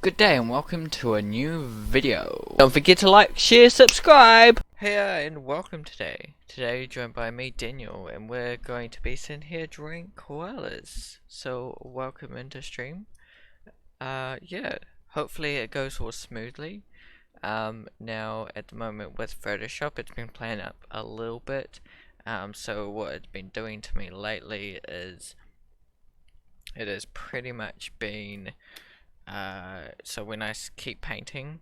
Good day and welcome to a new video. Don't forget to like, share, subscribe! Hey and welcome today. Today joined by me, Daniel, and we're going to be sitting here drawing koalas. So welcome into stream. Yeah, hopefully it goes all smoothly. Now at the moment with Photoshop it's been playing up a little bit. So what it's been doing to me lately is it has pretty much been so when I keep painting,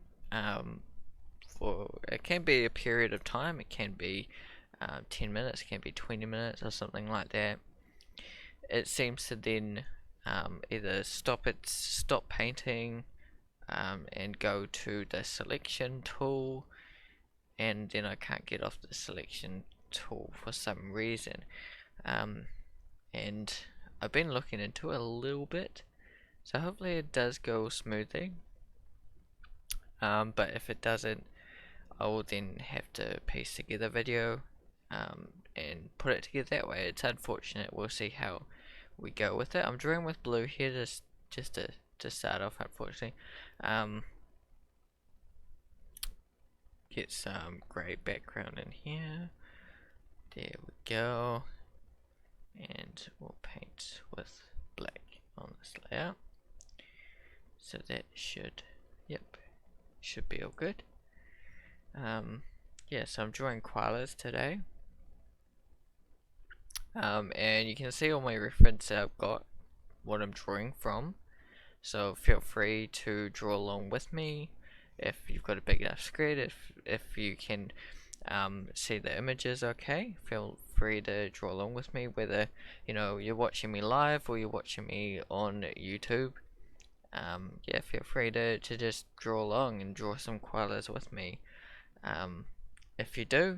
for it can be a period of time, it can be 10 minutes, it can be 20 minutes or something like that. It seems to then either stop painting and go to the selection tool, and then I can't get off the selection tool for some reason. And I've been looking into it a little bit. So hopefully it does go smoothly, but if it doesn't, I will then have to piece together a video and put it together that way. It's unfortunate. We'll see how we go with it. I'm drawing with blue here just to start off, unfortunately. Get some grey background in here. There we go. And we'll paint with black on this layer. So that should be all good. Yeah, so I'm drawing koalas today. And you can see all my reference that I've got, what I'm drawing from. So feel free to draw along with me if you've got a big enough screen. If you can see the images okay, feel free to draw along with me, whether you're watching me live or you're watching me on YouTube. Yeah, feel free to just draw along and draw some koalas with me. If you do,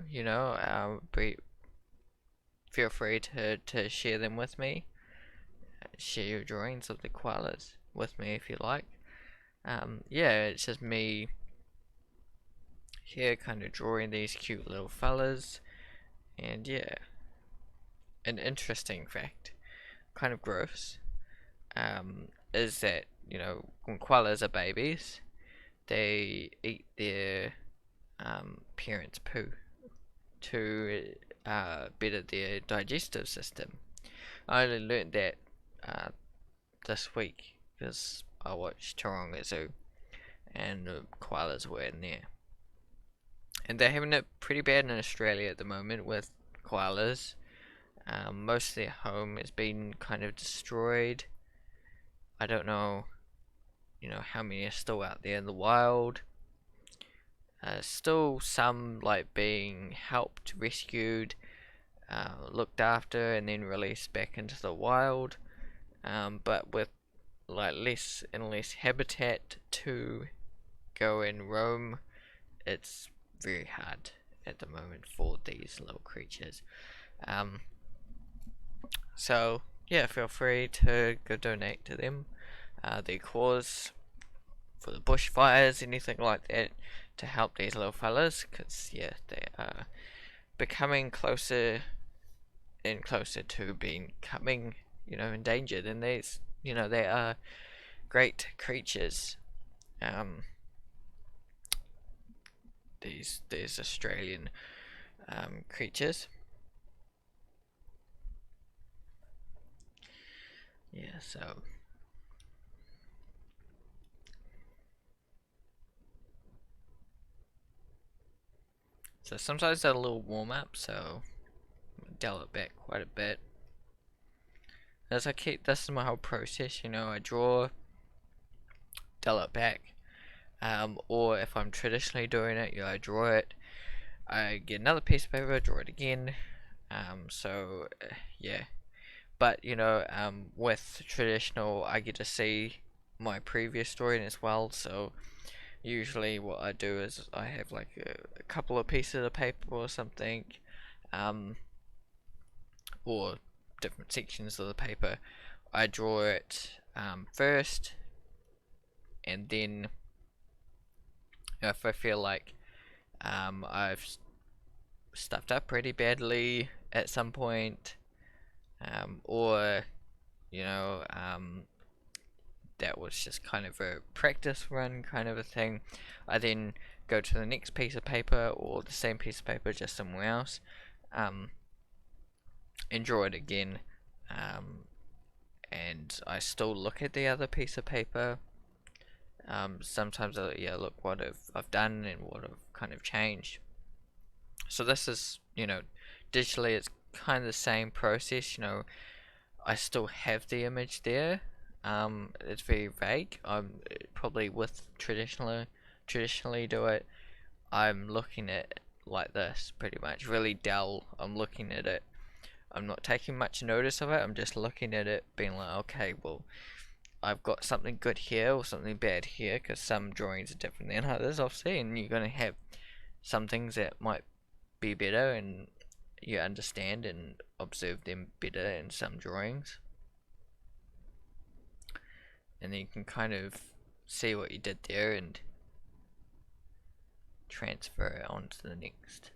feel free to share them with me. Share your drawings of the koalas with me if you like. Yeah, it's just me here kind of drawing these cute little fellas. And yeah, an interesting fact, kind of gross, is that when koalas are babies, they eat their parents' poo to better their digestive system. I only learned that this week because I watched Taronga Zoo and the koalas were in there. And they're having it pretty bad in Australia at the moment with koalas. Most of their home has been kind of destroyed. I don't know, how many are still out there in the wild. Still some like being helped, rescued, looked after, and then released back into the wild. But with like less and less habitat to go and roam, it's very hard at the moment for these little creatures. So yeah, feel free to go donate to them. Their cause for the bushfires, anything like that, to help these little fellas, because yeah, they are becoming closer and closer to becoming endangered, and these they are great creatures. These Australian creatures. Yeah, so sometimes they're a little warm up, so I'm gonna dial it back quite a bit. As I keep, this is my whole process, I draw, dial it back, or if I'm traditionally doing it, I draw it, I get another piece of paper, draw it again, yeah. But with traditional, I get to see my previous story as well, so usually what I do is I have like a couple of pieces of paper or something, or different sections of the paper. I draw it first, and then if I feel like I've stuffed up pretty badly at some point, or that was just kind of a practice run kind of a thing. I then go to the next piece of paper, or the same piece of paper just somewhere else, and draw it again. And I still look at the other piece of paper. Sometimes I look what I've done and what I've kind of changed. So this is, digitally it's kind of the same process. I still have the image there. It's very vague. I'm probably with traditionally do it. I'm looking at it like this, pretty much, really dull. I'm looking at it. I'm not taking much notice of it. I'm just looking at it, being like, okay, well, I've got something good here or something bad here, because some drawings are different than others, obviously, and you're gonna have some things that might be better, and you understand and observe them better in some drawings, and then you can kind of see what you did there and transfer it on to the next.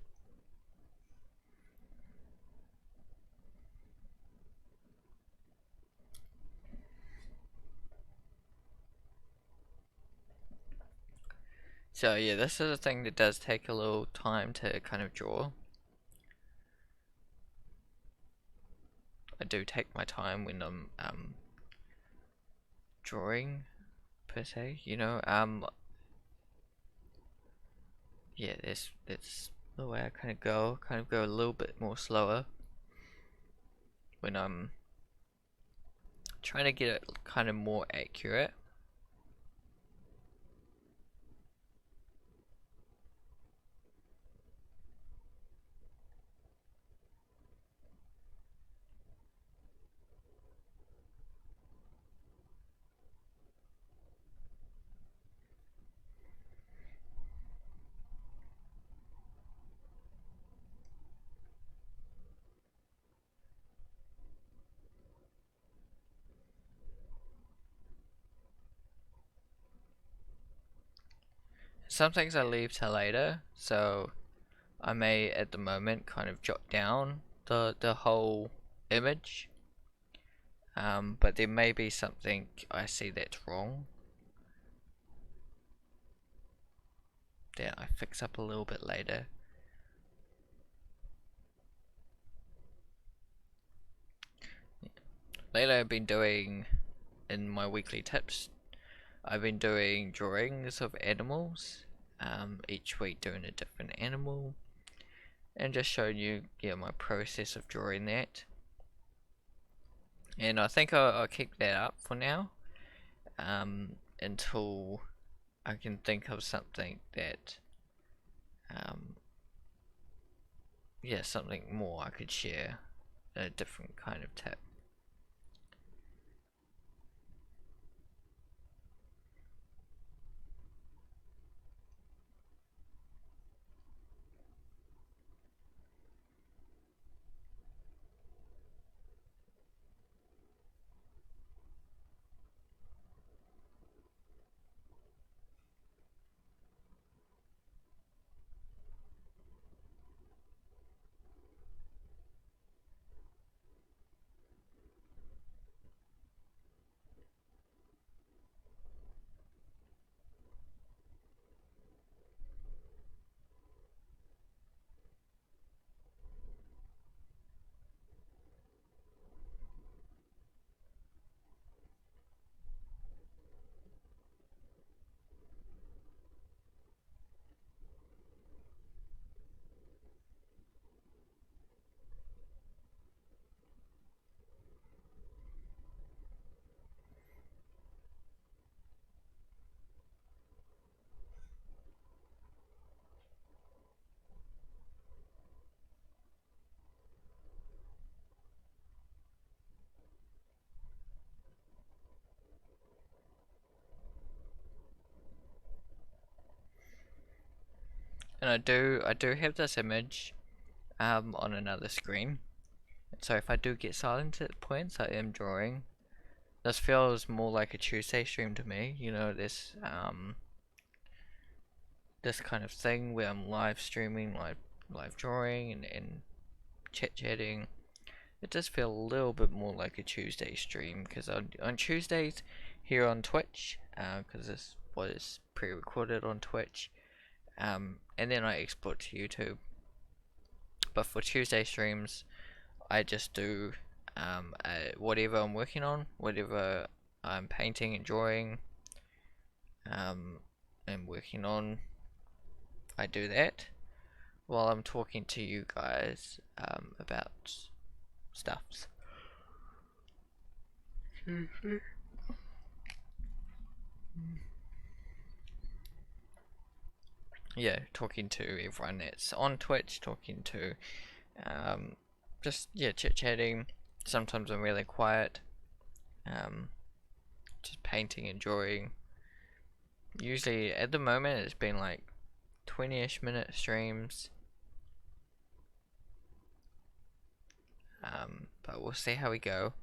So yeah, this is a thing that does take a little time to kind of draw. I do take my time when I'm drawing, per se, yeah, that's the way I kind of go a little bit more slower when I'm trying to get it kind of more accurate. Some things I leave till later, so I may at the moment kind of jot down the whole image, but there may be something I see that's wrong that I fix up a little bit later. Lately I've been doing, in my weekly tips, I've been doing drawings of animals, each week doing a different animal, and just showing you my process of drawing that. And I think I'll keep that up for now, until I can think of something that, something more I could share, a different kind of tip. And I do have this image on another screen. So if I do get silent at points, I am drawing. This feels more like a Tuesday stream to me. This kind of thing where I'm live streaming, live drawing, and chit chatting. It does feel a little bit more like a Tuesday stream, because on Tuesdays here on Twitch, because this was pre-recorded on Twitch, and then I export to YouTube. But for Tuesday streams, I just do whatever I'm working on, whatever I'm painting and drawing, and working on, I do that while I'm talking to you guys about stuffs. Yeah, talking to everyone that's on Twitch, talking to just chit-chatting. Sometimes I'm really quiet, just painting and drawing. Usually at the moment it's been like 20-ish minute streams, but we'll see how we go.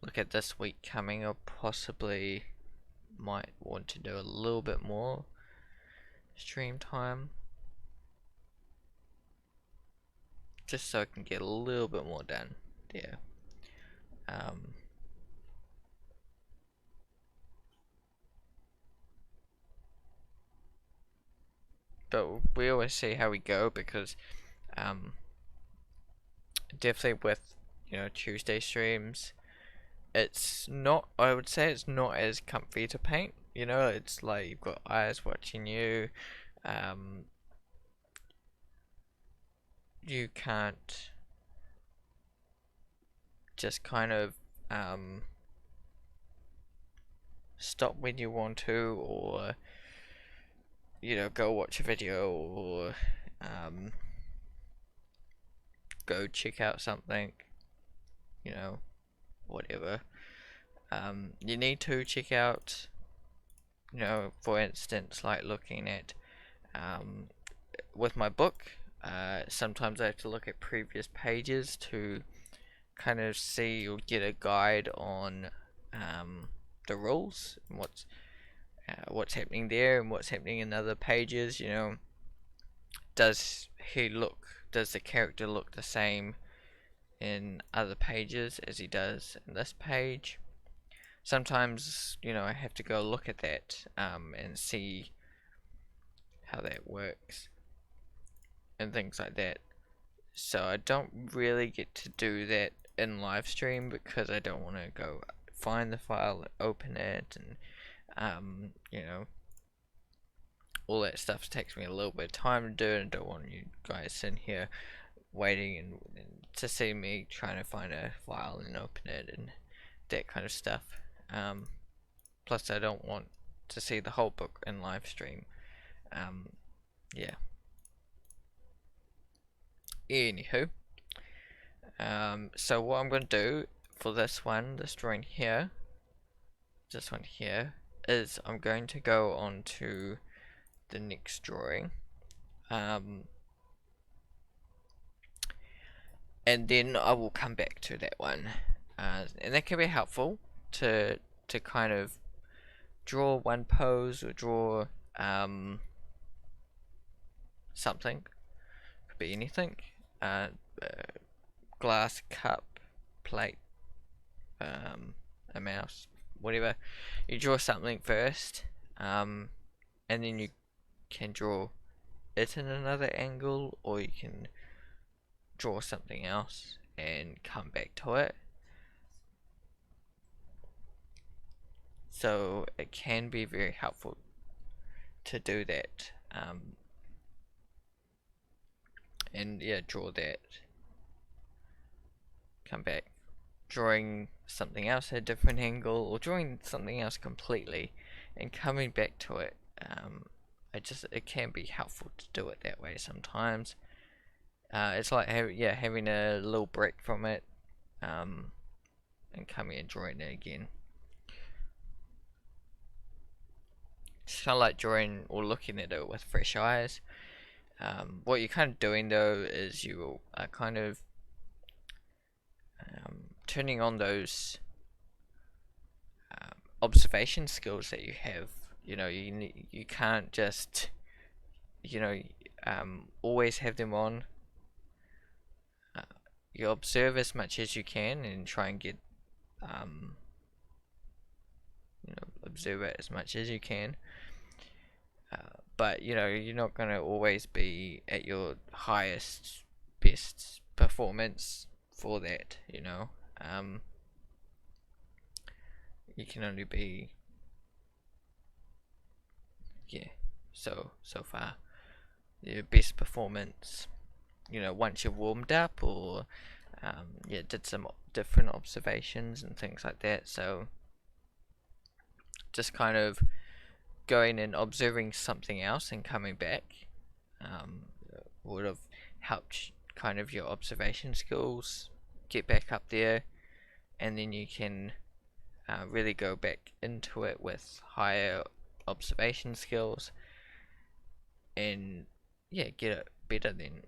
Look at this week coming up, possibly might want to do a little bit more stream time, just so I can get a little bit more done there. But we always see how we go, because definitely with Tuesday streams, it's not, I would say it's not as comfy to paint. It's like you've got eyes watching you. You can't just kind of stop when you want to, or go watch a video, or go check out something, whatever. You need to check out, for instance, like looking at with my book, sometimes I have to look at previous pages to kind of see or get a guide on the rules and what's happening there and what's happening in other pages. Does the character look the same in other pages as he does in this page? Sometimes I have to go look at that and see how that works and things like that. So I don't really get to do that in live stream, because I don't want to go find the file and open it, and all that stuff takes me a little bit of time to do, and I don't want you guys sitting here waiting and to see me trying to find a file and open it and that kind of stuff. Plus I don't want to see the whole book in live stream. Yeah. Anywho, so what I'm going to do for this drawing here, this one here, is I'm going to go on to the next drawing, and then I will come back to that one, and that can be helpful to kind of draw one pose, or draw something. Could be anything. Glass, cup, plate, a mouse, whatever. You draw something first, and then you can draw it in another angle, or you can draw something else and come back to it. So it can be very helpful to do that, and yeah, draw that, come back, drawing something else at a different angle, or drawing something else completely and coming back to it. It can be helpful to do it that way sometimes. It's like having a little break from it, and coming and drawing it again. It's kind of like drawing or looking at it with fresh eyes. What you're kind of doing though is you are kind of turning on those observation skills that you have. You can't just always have them on. You observe as much as you can and try and get observe it as much as you can. But you're not gonna always be at your highest, best performance for that. You can only be, yeah, so far your best performance. Once you've warmed up, or did some different observations and things like that. So just kind of going and observing something else and coming back um, would have helped kind of your observation skills get back up there, and then you can really go back into it with higher observation skills, and get it better than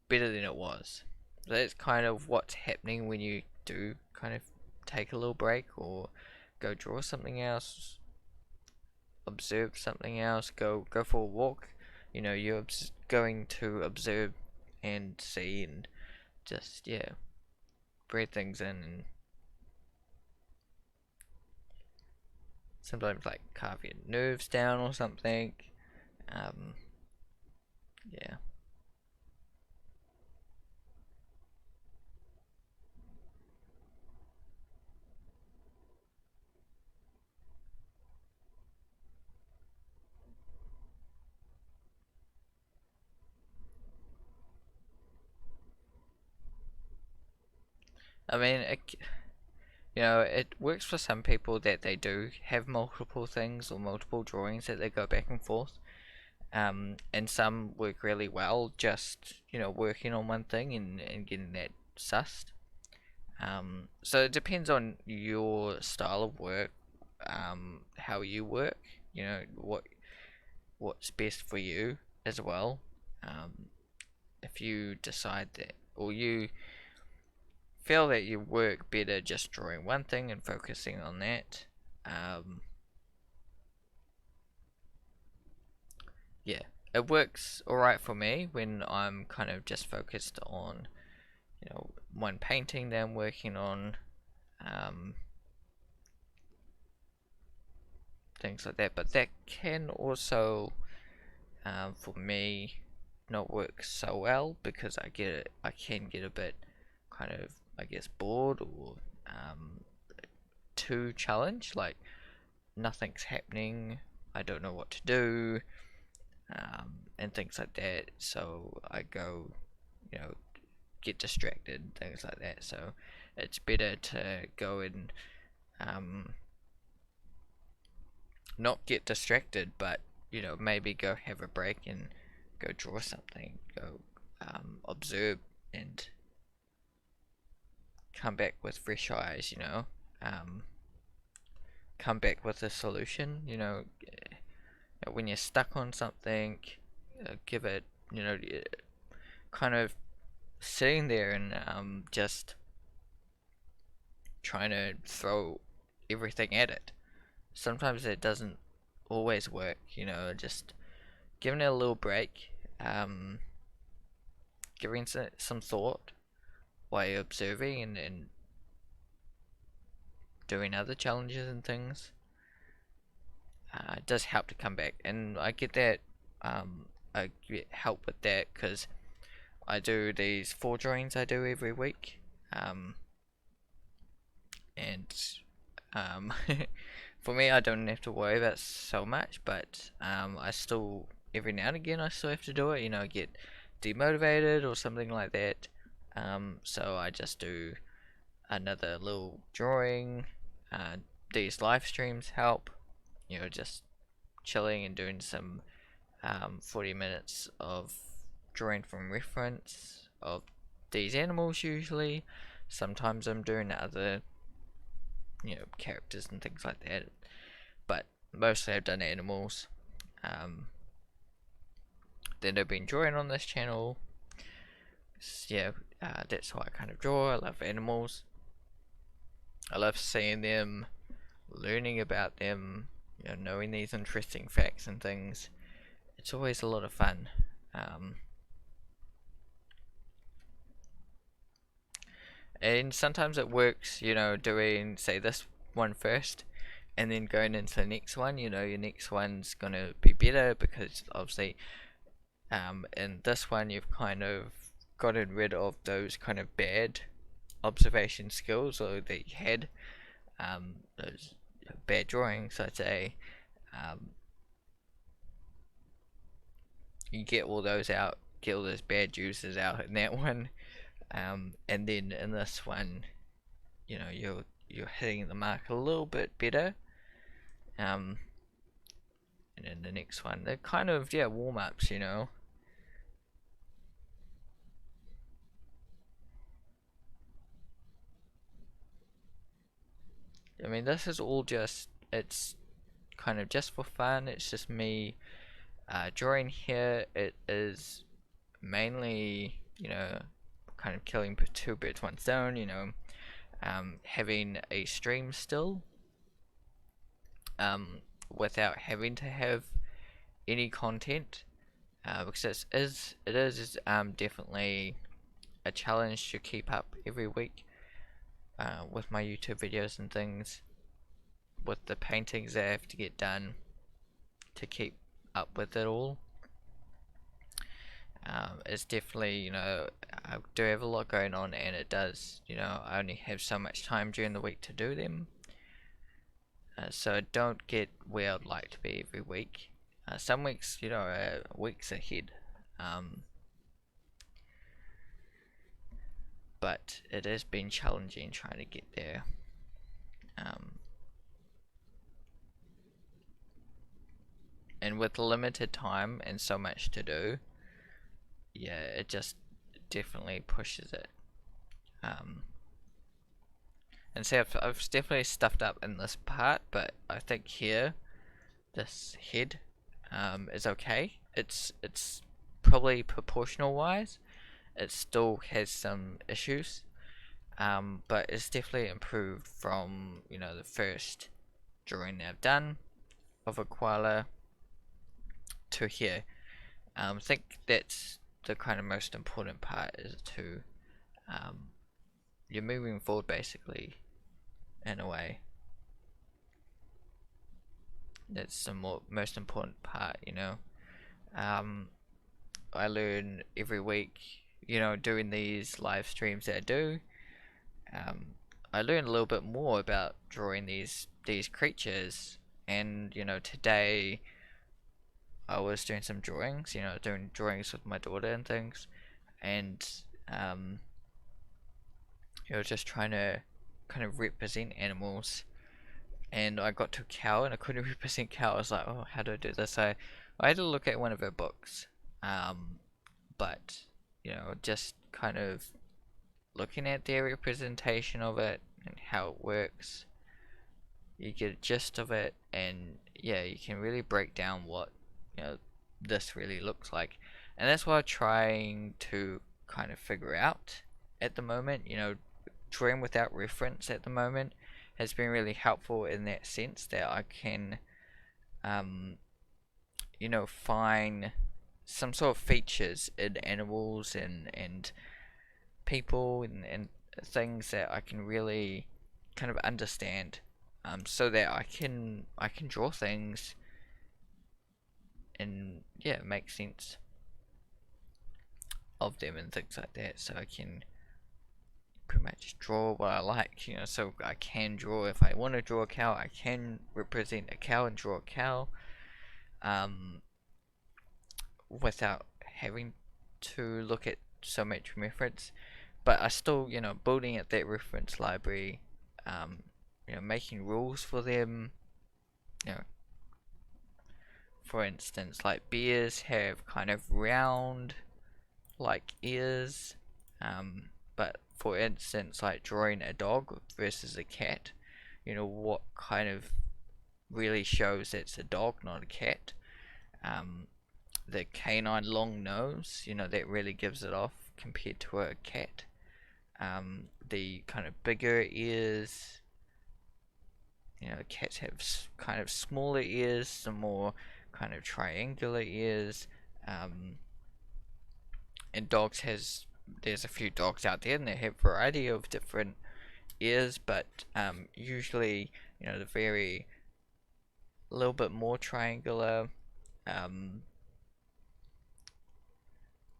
it was. So that's kind of what's happening when you do kind of take a little break, or go draw something else, observe something else, go for a walk. You're going to observe and see, and just breathe things in, and sometimes like carve your nerves down or something. Um, yeah. I mean, it works for some people that they do have multiple things or multiple drawings that they go back and forth. And some work really well just, working on one thing and getting that sussed. So it depends on your style of work, how you work, what's best for you as well. If you decide that, or you feel that you work better just drawing one thing and focusing on that, yeah, it works alright for me when I'm kind of just focused on, one painting that I'm working on, things like that. But that can also, for me, not work so well, because I can get a bit kind of, I guess, bored, or too challenged, like nothing's happening, I don't know what to do, and things like that. So I go, get distracted, things like that. So it's better to go and not get distracted, but maybe go have a break and go draw something, go observe, and come back with fresh eyes. Come back with a solution. When you're stuck on something, give it, kind of sitting there and just trying to throw everything at it. Sometimes it doesn't always work, just giving it a little break, giving some thought while you're observing, and doing other challenges and things. It does help to come back, and I get that. I get help with that because I do these 4 drawings I do every week, and for me, I don't have to worry about so much, but I still, every now and again, I still have to do it. Get demotivated or something like that. So I just do another little drawing. These live streams help. Just chilling and doing some 40 minutes of drawing from reference of these animals usually. Sometimes I'm doing other characters and things like that, but mostly I've done animals. Then I've been drawing on this channel. That's how I kind of draw. I love animals. I love seeing them, learning about them, knowing these interesting facts and things. It's always a lot of fun. And sometimes it works, you know, doing say this one first and then going into the next one. You know, your next one's gonna be better because obviously in this one you've kind of gotten rid of those kind of bad observation skills or that you had, those bad drawings I'd say. um, you get all those out, get all those bad juices out in that one, and then in this one, you know, you're hitting the mark a little bit better. And in the next one, they're kind of, yeah, warm ups, you know. I mean, this is all just, it's kind of just for fun. It's just me drawing here. It is mainly, you know, kind of killing two birds, one stone, you know, having a stream still, without having to have any content, because it is definitely a challenge to keep up every week, with my YouTube videos and things, with the paintings that I have to get done to keep up with it all. It's definitely, you know, I do have a lot going on, and it does, you know, I only have so much time during the week to do them. So I don't get where I'd like to be every week. Some weeks, you know, weeks ahead. But it has been challenging trying to get there. And with limited time and so much to do, yeah, it just definitely pushes it. And see, I've definitely stuffed up in this part, but I think here, this head, is okay. It's probably proportional wise, it still has some issues, but it's definitely improved from, you know, the first drawing I've done of a koala to here. I think that's the kind of most important part, is to, you're moving forward basically, in a way. That's the most important part, you know. I learn every week, you know, doing these live streams that I do. I learn a little bit more about drawing these creatures, and you know, today I was doing some drawings, you know, doing drawings with my daughter and things, and you know, just trying to kind of represent animals. And I got to a cow and I couldn't represent cow. I was like, oh, how do I do this? I had to look at one of her books, but you know, just kind of looking at their representation of it and how it works, you get a gist of it, and yeah, you can really break down what, you know, this really looks like. And that's what I'm trying to kind of figure out at the moment. You know, drawing without reference at the moment has been really helpful in that sense, that I can, you know, find some sort of features in animals and people and things that I can really kind of understand, so that I can draw things and yeah, make sense of them and things like that, so I can pretty much draw what I like, you know. So I can draw, if I want to draw a cow, I can represent a cow and draw a cow, without having to look at so much reference. But I still, you know, building at that reference library, you know, making rules for them. You know, for instance, like bears have kind of round, like ears, but for instance, like drawing a dog versus a cat, you know, what kind of really shows it's a dog, not a cat. The canine long nose, you know, that really gives it off compared to a cat. The kind of bigger ears, you know, cats have kind of smaller ears, some more kind of triangular ears, and dogs has there's a few dogs out there and they have a variety of different ears, but usually, you know, the very little bit more triangular, um,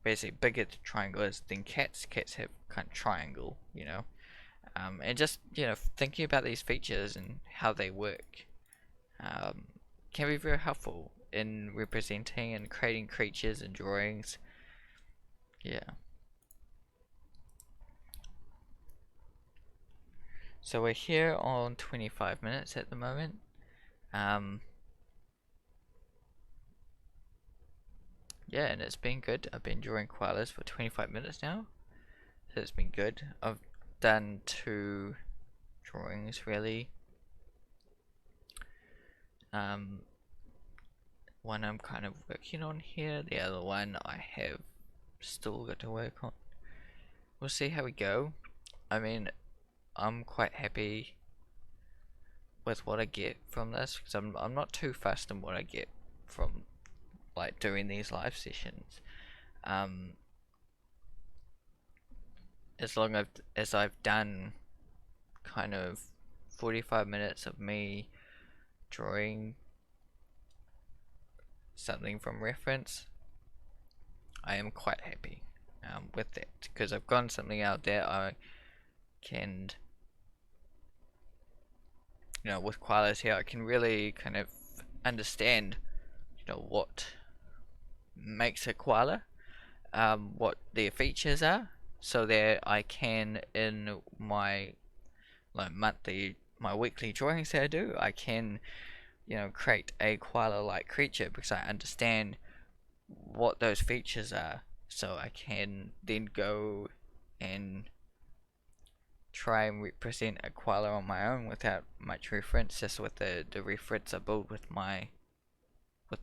basically bigger triangles than cats. Cats have kind of triangle, you know. And just, you know, thinking about these features and how they work um, can be very helpful in representing and creating creatures and drawings. Yeah. So we're here on 25 minutes at the moment. Yeah, and it's been good. I've been drawing koalas for 25 minutes now, so it's been good. I've done 2 drawings really. One I'm kind of working on here, the other one I have still got to work on. We'll see how we go. I mean, I'm quite happy with what I get from this because I'm not too fussed on what I get from like doing these live sessions. Um, as long as I've done kind of 45 minutes of me drawing something from reference, I am quite happy with that because I've gotten something out there I can, you know, with koalas here I can really kind of understand, you know, what makes a koala, what their features are, so that I can in my like my weekly drawings that I do, I can, you know, create a koala-like creature because I understand what those features are. So I can then go and try and represent a koala on my own without much reference, just with the reference I build with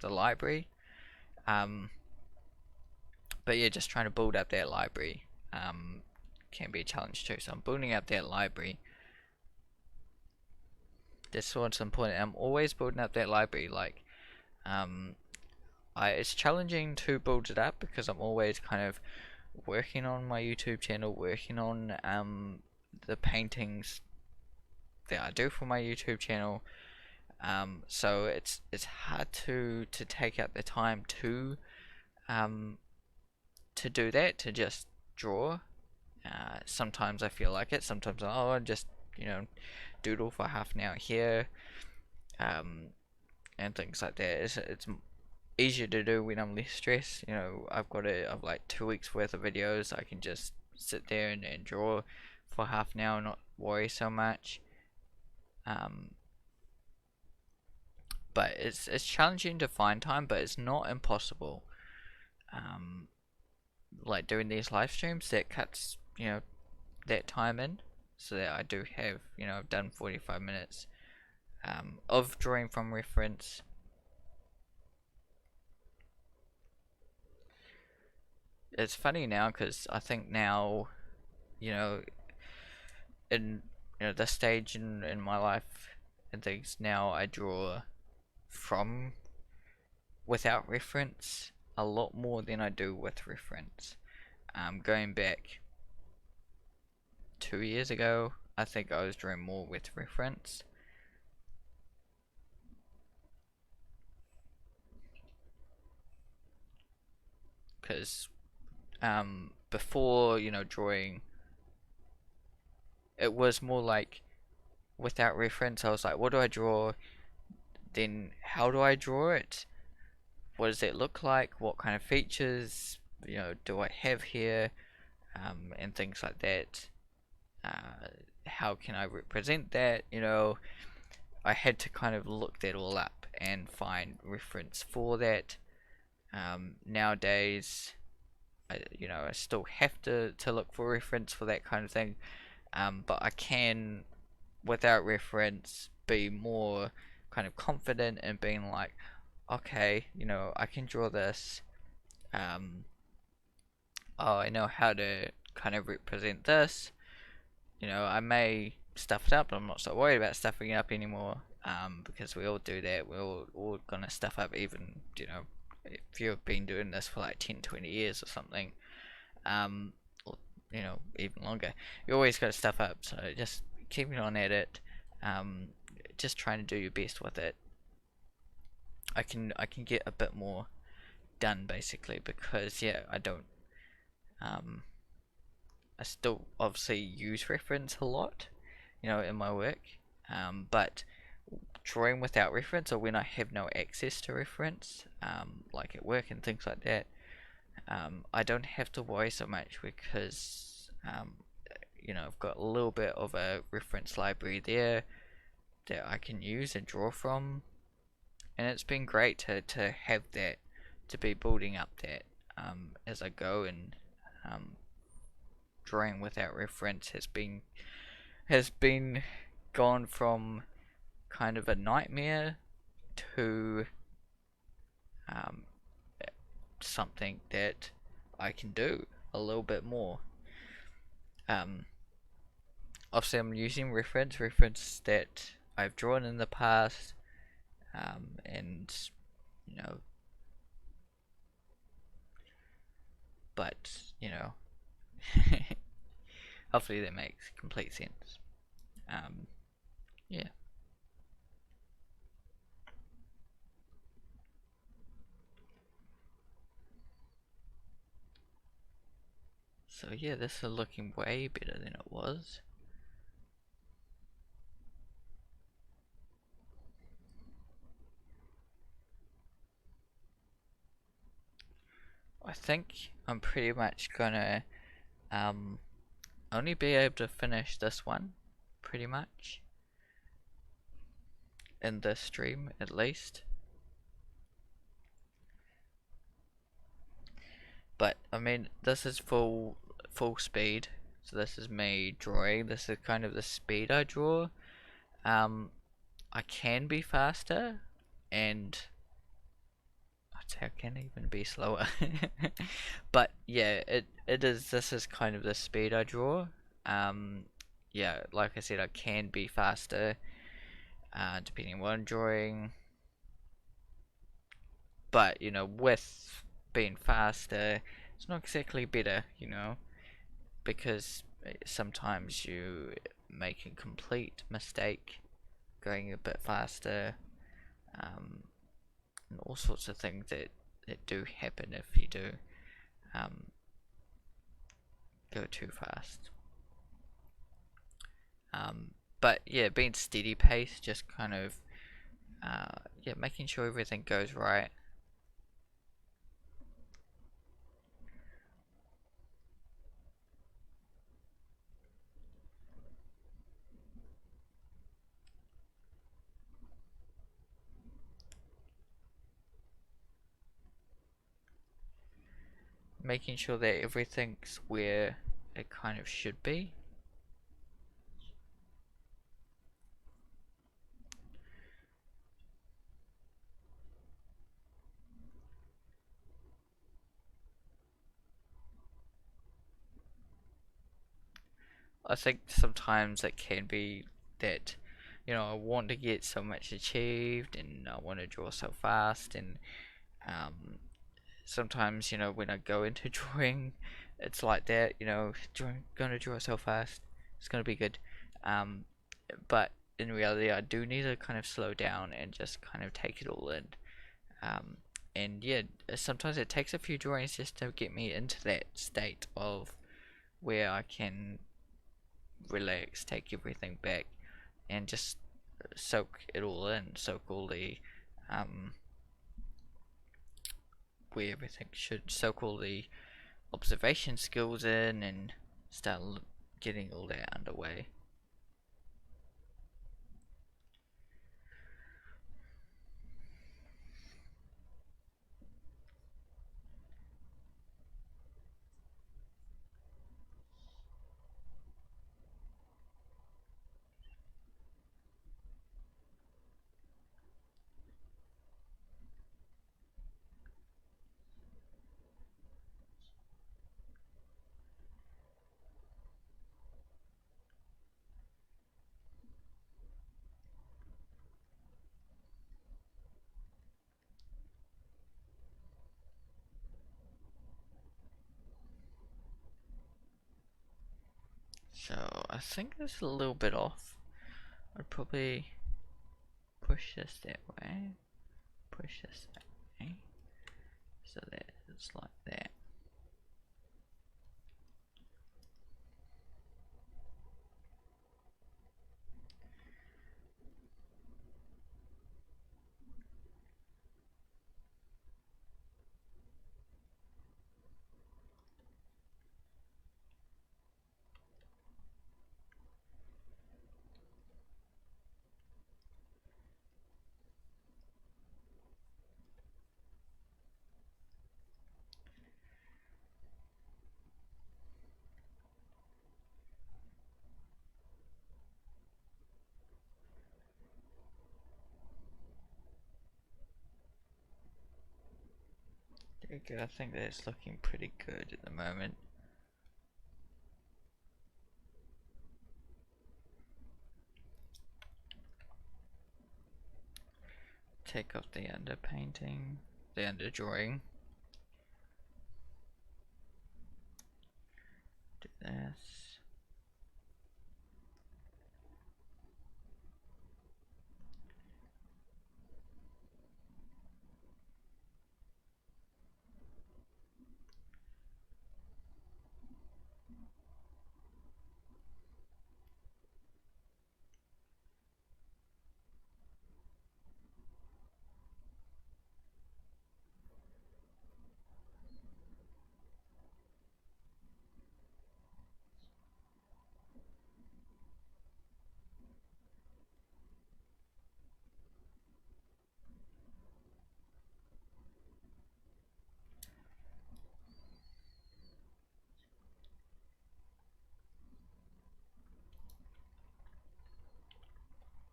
the library. Um, but yeah, just trying to build up that library can be a challenge too. So I'm building up that library. That's what's important. I'm always building up that library. Like, it's challenging to build it up because I'm always kind of working on my YouTube channel, working on the paintings that I do for my YouTube channel. So it's hard to take out the time to do that, to just draw. Sometimes I feel like it. Sometimes I just, you know, doodle for half an hour here, and things like that. It's easier to do when I'm less stressed. You know, I've like 2 weeks worth of videos. I can just sit there and draw for half an hour, and not worry so much. But it's challenging to find time, but it's not impossible. Like doing these live streams, that cuts, you know, that time in, so that I do have, you know, I've done 45 minutes of drawing from reference. It's funny now because I think now, you know, in, you know, this stage in my life and things, now I draw from without reference a lot more than I do with reference. Going back 2 years ago, I think I was drawing more with reference. Because before, you know, drawing, it was more like without reference. I was like, what do I draw? Then how do I draw it? What does it look like? What kind of features, you know, do I have here? And things like that. How can I represent that? You know, I had to kind of look that all up and find reference for that. Nowadays, I still have to look for reference for that kind of thing, but I can, without reference, be more kind of confident in being like, okay, you know, I can draw this. Oh, I know how to kind of represent this. You know, I may stuff it up, but I'm not so worried about stuffing it up anymore. Because we all do that. We're all gonna stuff up, even, if you've been doing this for like 10, 20 years or something, or you know, even longer. You always got to stuff up, so just keeping on at it. Um, just trying to do your best with it. I can get a bit more done basically because yeah, um, I still obviously use reference a lot, you know, in my work. But drawing without reference or when I have no access to reference, like at work and things like that, I don't have to worry so much because you know, I've got a little bit of a reference library there that I can use and draw from, and it's been great to have that, to be building up that as I go, and um, drawing without reference has been gone from kind of a nightmare to um, something that I can do a little bit more. Um, Obviously, I'm using reference that I've drawn in the past, and you know, but you know, hopefully that makes complete sense. Um, yeah. So yeah, this is looking way better than it was. I think I'm pretty much gonna um, only be able to finish this one, pretty much, in this stream at least. But I mean, this is full speed, so this is me drawing. This is kind of the speed I draw. Um, I can be faster, and I'd say I can even be slower. But yeah, it is. This is kind of the speed I draw. Um, yeah, like I said, I can be faster, depending on what I'm drawing. But you know, with being faster, it's not exactly better. You know, because sometimes you make a complete mistake going a bit faster, um, and all sorts of things that do happen if you do um, go too fast. But yeah, being steady pace, just kind of yeah, making sure everything goes right. Making sure that everything's where it kind of should be. I think sometimes it can be that, you know, I want to get so much achieved and I want to draw so fast, and um, sometimes, you know, when I go into drawing, it's like that, you know, gonna draw so fast, it's gonna be good. Um, but in reality, I do need to kind of slow down and just kind of take it all in. Um, and yeah, sometimes it takes a few drawings just to get me into that state of where I can relax, take everything back, and just soak it all in, soak all the um, where everything should, soak all the observation skills in, and start getting all that underway. think it's a little bit off. I'd probably push this that way, push this that way, so that it's like that. There you go, I think that it's looking pretty good at the moment. Take off the underpainting, the underdrawing. Do this.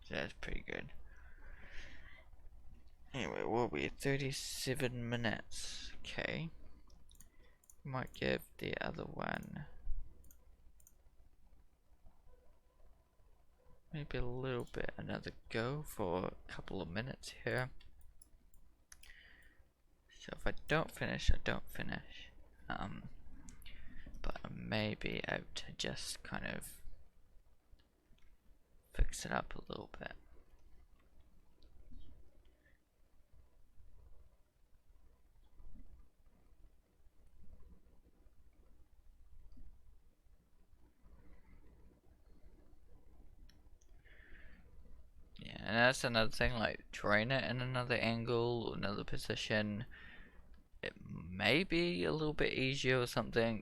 So that's pretty good. Anyway, we'll be at 37 minutes. Okay. Might give the other one maybe a little bit another go for a couple of minutes here. So if I don't finish, I don't finish. But I may be able to just kind of fix it up a little bit. Yeah, and that's another thing, like drawing it in another angle, another position. It may be a little bit easier or something,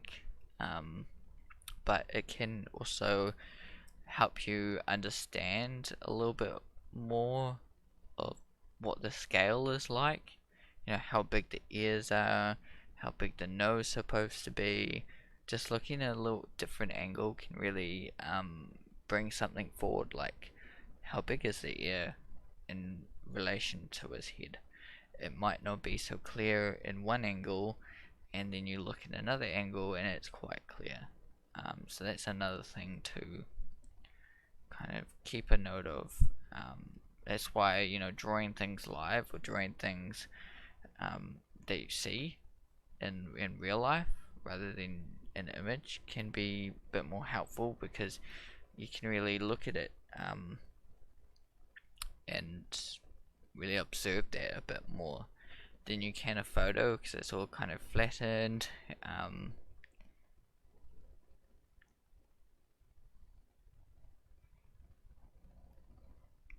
but it can also help you understand a little bit more of what the scale is like. You know, how big the ears are, how big the nose is supposed to be. Just looking at a little different angle can really bring something forward, like how big is the ear in relation to his head. It might not be so clear in one angle, and then you look at another angle and it's quite clear. So that's another thing to kind of keep a note of. That's why, you know, drawing things live or drawing things that you see in real life rather than an image can be a bit more helpful, because you can really look at it and really observe that a bit more than you can a photo, because it's all kind of flattened.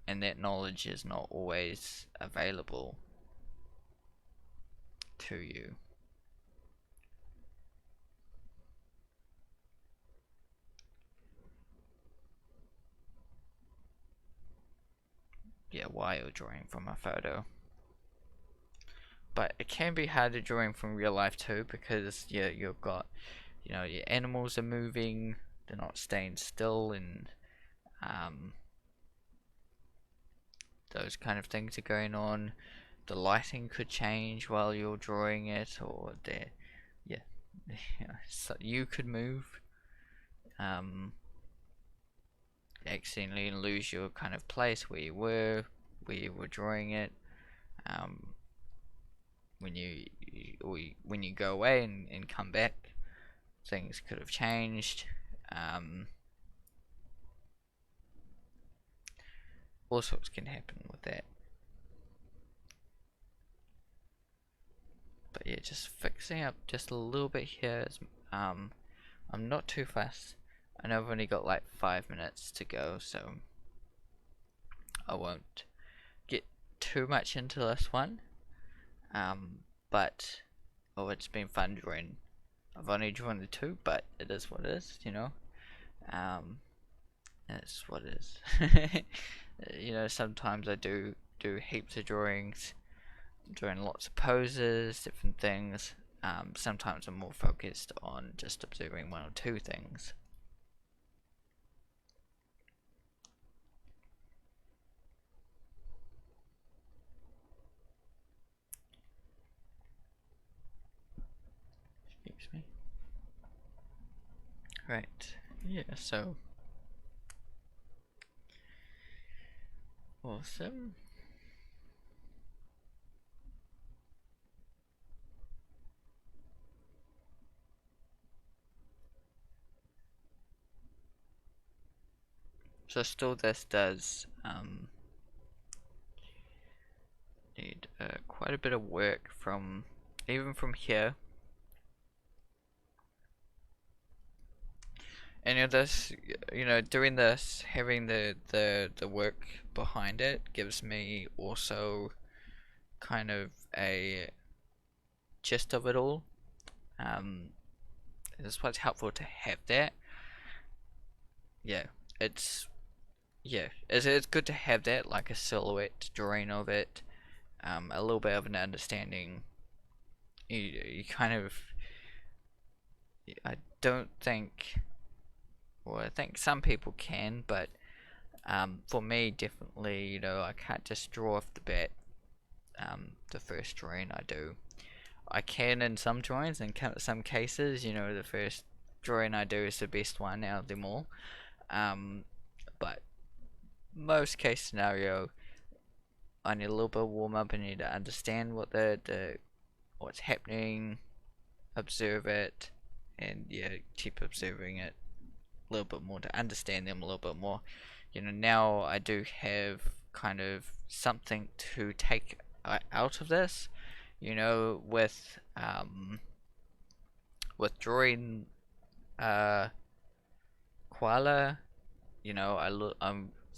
And that knowledge is not always available to you. Yeah, while you're drawing from a photo. But it can be harder drawing from real life too, because you've got, you know, your animals are moving, they're not staying still, and those kind of things are going on. The lighting could change while you're drawing it, or yeah, so you could move, accidentally lose your kind of place where you were drawing it. When you go away and come back, things could have changed. all sorts can happen with that. But yeah, just fixing up just a little bit here is, I'm not too fast. I know I've only got like 5 minutes to go, so I won't get too much into this one. But oh, it's been fun drawing. I've only drawn the 2, but it is what it is, you know. It's what it is. You know, sometimes I do heaps of drawings, doing lots of poses, different things. Sometimes I'm more focused on just observing 1 or 2 things. Excuse me. Right. Yeah, so awesome. So still this does need quite a bit of work from even from here. And this, you know, doing this, having the work behind it gives me also kind of a gist of it all. It's quite helpful to have that. Yeah, it's it's good to have that, like a silhouette drawing of it, a little bit of an understanding. You kind of, I don't think, well, I think some people can, but for me, definitely, you know, I can't just draw off the bat. The first drawing I do, I can in some drawings, and some cases, you know, the first drawing I do is the best one out of them all. But most case scenario, I need a little bit of warm up. I need to understand what what's happening, observe it, and yeah, keep observing it a little bit more to understand them a little bit more. You know, now I do have kind of something to take out of this. You know, with drawing Koala, you know,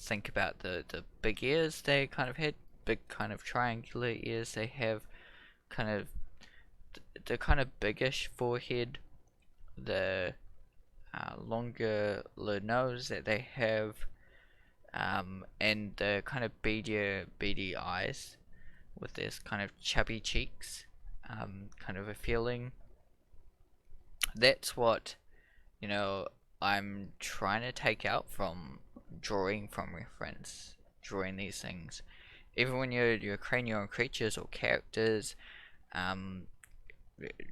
think about the big ears they kind of had, big kind of triangular ears they have, kind of the kind of biggish forehead, the longer nose that they have, and the kind of beady eyes with this kind of chubby cheeks, kind of a feeling. That's what, you know, I'm trying to take out from drawing from reference, drawing these things. Even when you're creating your own creatures or characters, um,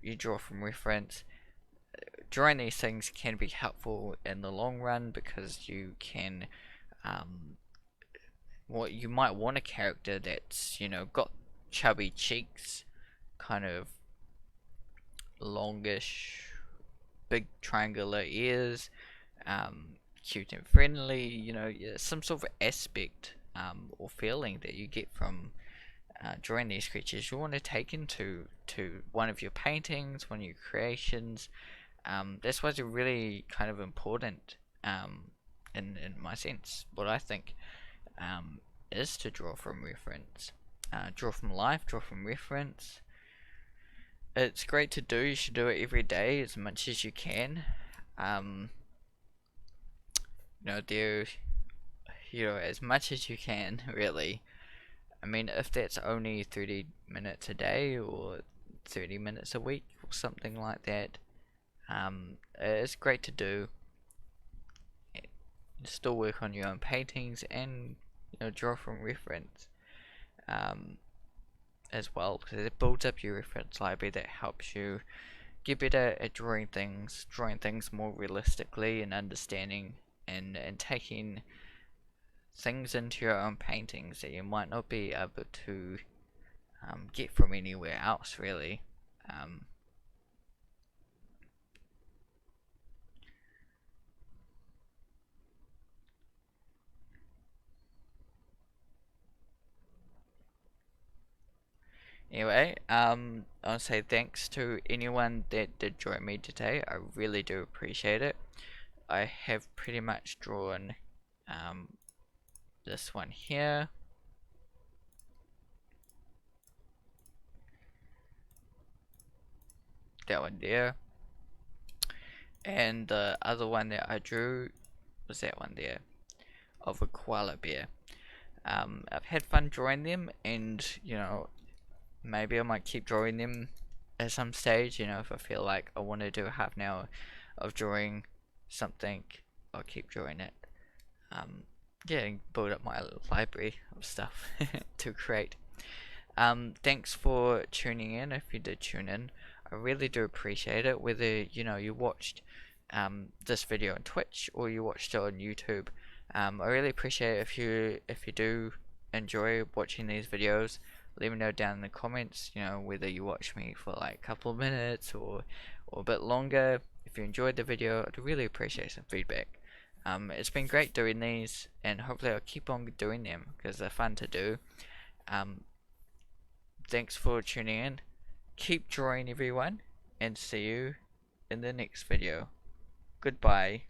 you draw from reference. Drawing these things can be helpful in the long run because you can, well, you might want a character that's, you know, got chubby cheeks, kind of longish, big triangular ears, cute and friendly, you know, some sort of aspect or feeling that you get from drawing these creatures. You want to take into one of your paintings, one of your creations. That's why it's really kind of important, in my sense. What I think is to draw from reference, draw from life, draw from reference. It's great to do. You should do it every day as much as you can. You know, as much as you can, really. I mean, if that's only 30 minutes a day or 30 minutes a week or something like that, it's great to do. Still work on your own paintings and, you know, draw from reference as well, because it builds up your reference library that helps you get better at drawing things more realistically and understanding and taking things into your own paintings that you might not be able to get from anywhere else, really. Anyway, I want to say thanks to anyone that did join me today. I really do appreciate it. I have pretty much drawn this one here. That one there. And the other one that I drew was that one there, of a koala bear. I've had fun drawing them, and maybe I might keep drawing them at some stage. If I feel like I want to do half an hour of drawing something, I'll keep drawing it. Yeah, and build up my little library of stuff to create. Thanks for tuning in. If you did tune in, I really do appreciate it. Whether you watched this video on Twitch or you watched it on YouTube, I really appreciate it if you do enjoy watching these videos. Let me know down in the comments. Whether you watch me for like a couple of minutes or a bit longer. If you enjoyed the video, I'd really appreciate some feedback. It's been great doing these, and hopefully I'll keep on doing them because they're fun to do. Thanks for tuning in. Keep drawing, everyone, and see you in the next video. Goodbye.